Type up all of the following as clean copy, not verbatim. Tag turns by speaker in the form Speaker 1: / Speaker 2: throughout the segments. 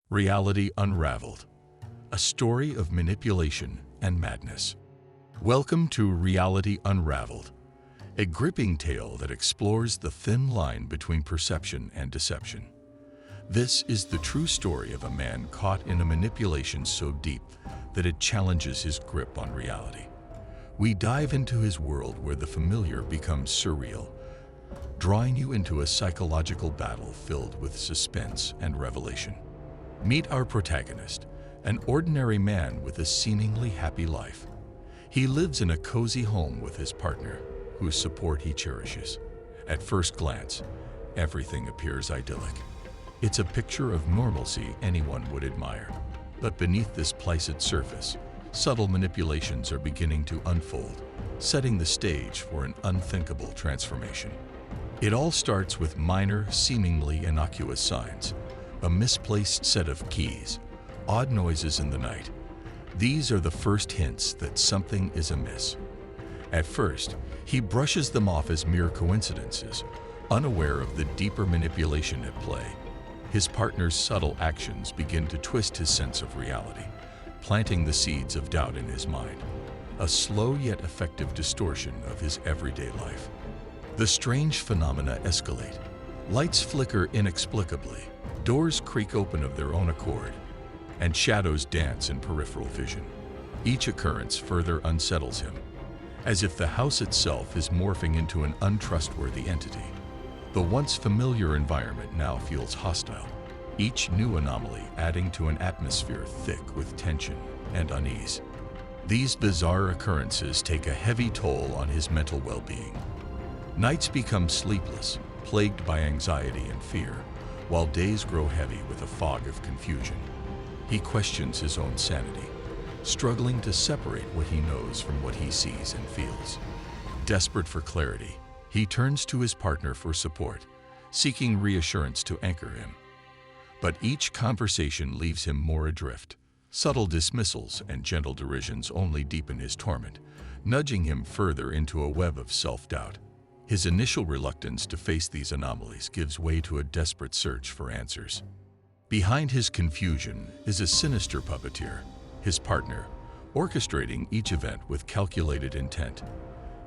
Speaker 1: Reality Unraveled, a story of manipulation and madness. Welcome to Reality Unraveled, a gripping tale that explores the thin line between perception and deception. This is the true story of a man caught in a manipulation so deep that it challenges his grip on reality. We dive into his world where the familiar becomes surreal, drawing you into a psychological battle filled with suspense and revelation. Meet our protagonist, an ordinary man with a seemingly happy life. He lives in a cozy home with his partner, whose support he cherishes. At first glance, everything appears idyllic. It's a picture of normalcy anyone would admire. But beneath this placid surface, subtle manipulations are beginning to unfold, setting the stage for an unthinkable transformation. It all starts with minor, seemingly innocuous signs. A misplaced set of keys, odd noises in the night. These are the first hints that something is amiss. At first, he brushes them off as mere coincidences, unaware of the deeper manipulation at play. His partner's subtle actions begin to twist his sense of reality, planting the seeds of doubt in his mind, a slow yet effective distortion of his everyday life. The strange phenomena escalate. Lights flicker inexplicably, doors creak open of their own accord, and shadows dance in peripheral vision. Each occurrence further unsettles him, as if the house itself is morphing into an untrustworthy entity. The once familiar environment now feels hostile, each new anomaly adding to an atmosphere thick with tension and unease. These bizarre occurrences take a heavy toll on his mental well-being. Nights become sleepless, plagued by anxiety and fear, while days grow heavy with a fog of confusion. He questions his own sanity, struggling to separate what he knows from what he sees and feels. Desperate for clarity, he turns to his partner for support, seeking reassurance to anchor him. But each conversation leaves him more adrift. Subtle dismissals and gentle derisions only deepen his torment, nudging him further into a web of self-doubt. His initial reluctance to face these anomalies gives way to a desperate search for answers. Behind his confusion is a sinister puppeteer, his partner, orchestrating each event with calculated intent.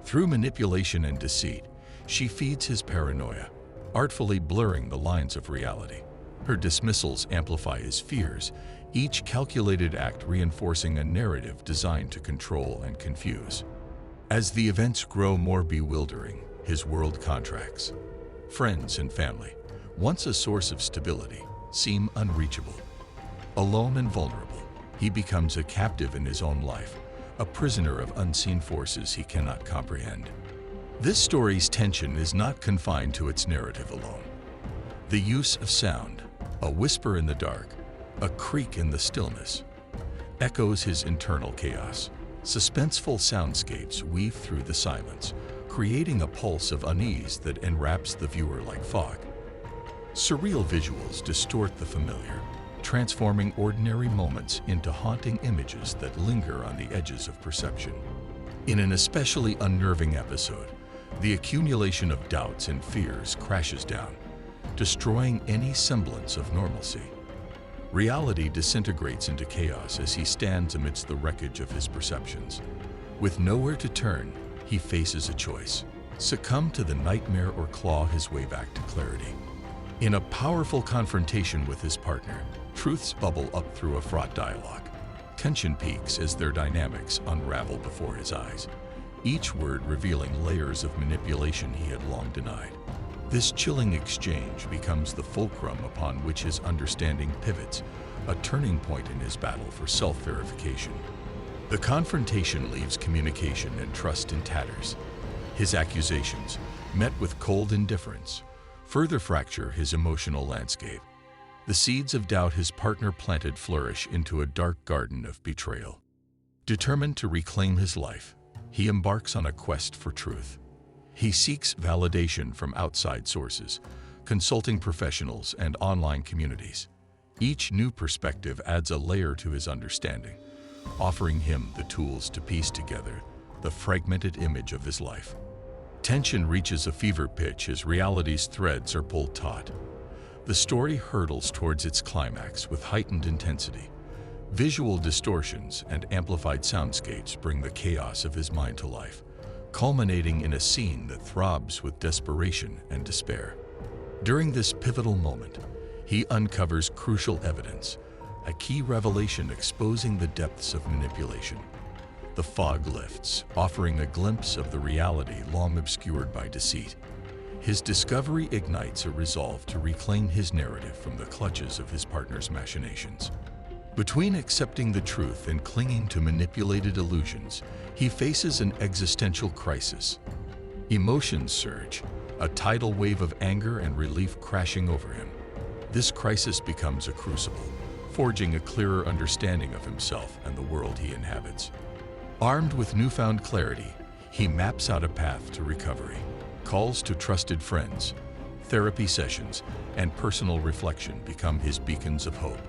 Speaker 1: Through manipulation and deceit, she feeds his paranoia, artfully blurring the lines of reality. Her dismissals amplify his fears, each calculated act reinforcing a narrative designed to control and confuse. As the events grow more bewildering, his world contracts. Friends and family, once a source of stability, seem unreachable. Alone and vulnerable, he becomes a captive in his own life, a prisoner of unseen forces he cannot comprehend. This story's tension is not confined to its narrative alone. The use of sound, a whisper in the dark, a creak in the stillness, echoes his internal chaos. Suspenseful soundscapes weave through the silence, creating a pulse of unease that enwraps the viewer like fog. Surreal visuals distort the familiar, transforming ordinary moments into haunting images that linger on the edges of perception. In an especially unnerving episode, the accumulation of doubts and fears crashes down, destroying any semblance of normalcy. Reality disintegrates into chaos as he stands amidst the wreckage of his perceptions. With nowhere to turn, he faces a choice: succumb to the nightmare or claw his way back to clarity. In a powerful confrontation with his partner, truths bubble up through a fraught dialogue. Tension peaks as their dynamics unravel before his eyes, each word revealing layers of manipulation he had long denied. This chilling exchange becomes the fulcrum upon which his understanding pivots, a turning point in his battle for self-verification. The confrontation leaves communication and trust in tatters. His accusations, met with cold indifference, further fracture his emotional landscape. The seeds of doubt his partner planted flourish into a dark garden of betrayal. Determined to reclaim his life, he embarks on a quest for truth. He seeks validation from outside sources, consulting professionals and online communities. Each new perspective adds a layer to his understanding, offering him the tools to piece together the fragmented image of his life. Tension reaches a fever pitch as reality's threads are pulled taut. The story hurtles towards its climax with heightened intensity. Visual distortions and amplified soundscapes bring the chaos of his mind to life, culminating in a scene that throbs with desperation and despair. During this pivotal moment, he uncovers crucial evidence, a key revelation exposing the depths of manipulation. The fog lifts, offering a glimpse of the reality long obscured by deceit. His discovery ignites a resolve to reclaim his narrative from the clutches of his partner's machinations. Between accepting the truth and clinging to manipulated illusions, he faces an existential crisis. Emotions surge, a tidal wave of anger and relief crashing over him. This crisis becomes a crucible, forging a clearer understanding of himself and the world he inhabits. Armed with newfound clarity, he maps out a path to recovery. Calls to trusted friends, therapy sessions, and personal reflection become his beacons of hope.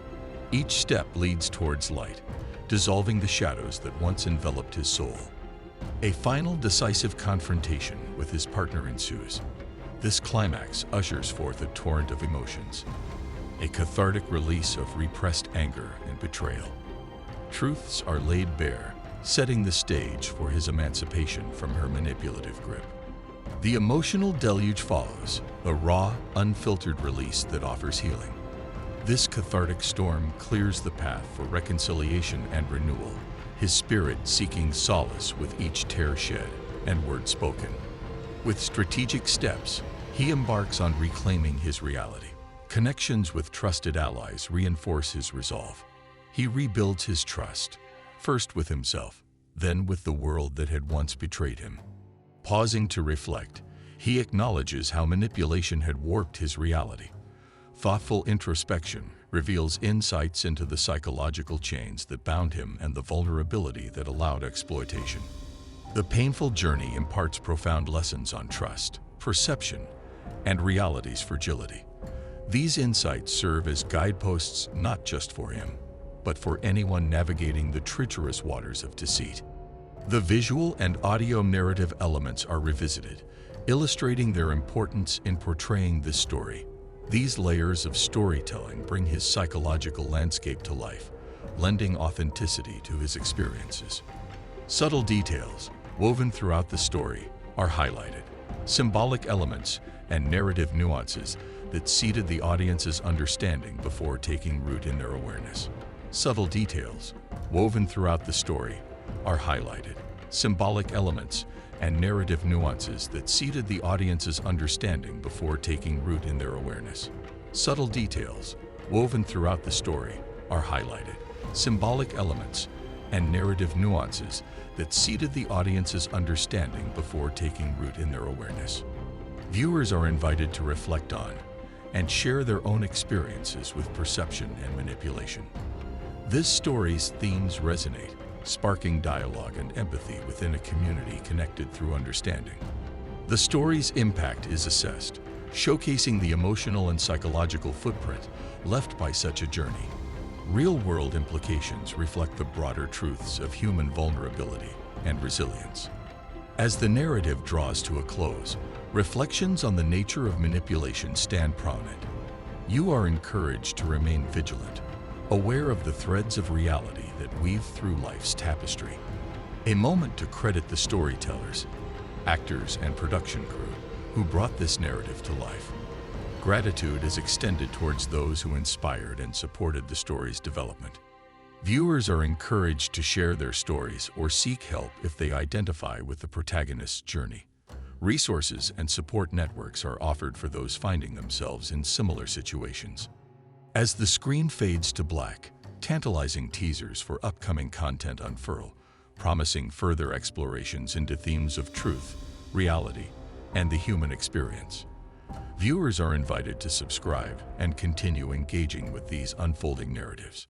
Speaker 1: Each step leads towards light, dissolving the shadows that once enveloped his soul. A final decisive confrontation with his partner ensues. This climax ushers forth a torrent of emotions, a cathartic release of repressed anger and betrayal. Truths are laid bare, setting the stage for his emancipation from her manipulative grip. The emotional deluge follows, a raw, unfiltered release that offers healing. This cathartic storm clears the path for reconciliation and renewal, his spirit seeking solace with each tear shed and word spoken. With strategic steps, he embarks on reclaiming his reality. Connections with trusted allies reinforce his resolve. He rebuilds his trust, first with himself, then with the world that had once betrayed him. Pausing to reflect, he acknowledges how manipulation had warped his reality. Thoughtful introspection reveals insights into the psychological chains that bound him and the vulnerability that allowed exploitation. The painful journey imparts profound lessons on trust, perception, and reality's fragility. These insights serve as guideposts not just for him, but for anyone navigating the treacherous waters of deceit. The visual and audio narrative elements are revisited, illustrating their importance in portraying this story. These layers of storytelling bring his psychological landscape to life, lending authenticity to his experiences. Subtle details, woven throughout the story, are highlighted. Symbolic elements and narrative nuances that seeded the audience's understanding before taking root in their awareness. Subtle details, woven throughout the story, are highlighted. Symbolic elements and narrative nuances that seeded the audience's understanding before taking root in their awareness. Subtle details, woven throughout the story, are highlighted. Symbolic elements and narrative nuances that seeded the audience's understanding before taking root in their awareness. Viewers are invited to reflect on and share their own experiences with perception and manipulation. This story's themes resonate, sparking dialogue and empathy within a community connected through understanding. The story's impact is assessed, showcasing the emotional and psychological footprint left by such a journey. Real-world implications reflect the broader truths of human vulnerability and resilience. As the narrative draws to a close, reflections on the nature of manipulation stand prominent. You are encouraged to remain vigilant, aware of the threads of reality that weave through life's tapestry. A moment to credit the storytellers, actors, and production crew who brought this narrative to life. Gratitude is extended towards those who inspired and supported the story's development. Viewers are encouraged to share their stories or seek help if they identify with the protagonist's journey. Resources and support networks are offered for those finding themselves in similar situations. As the screen fades to black, tantalizing teasers for upcoming content unfurl, promising further explorations into themes of truth, reality, and the human experience. Viewers are invited to subscribe and continue engaging with these unfolding narratives.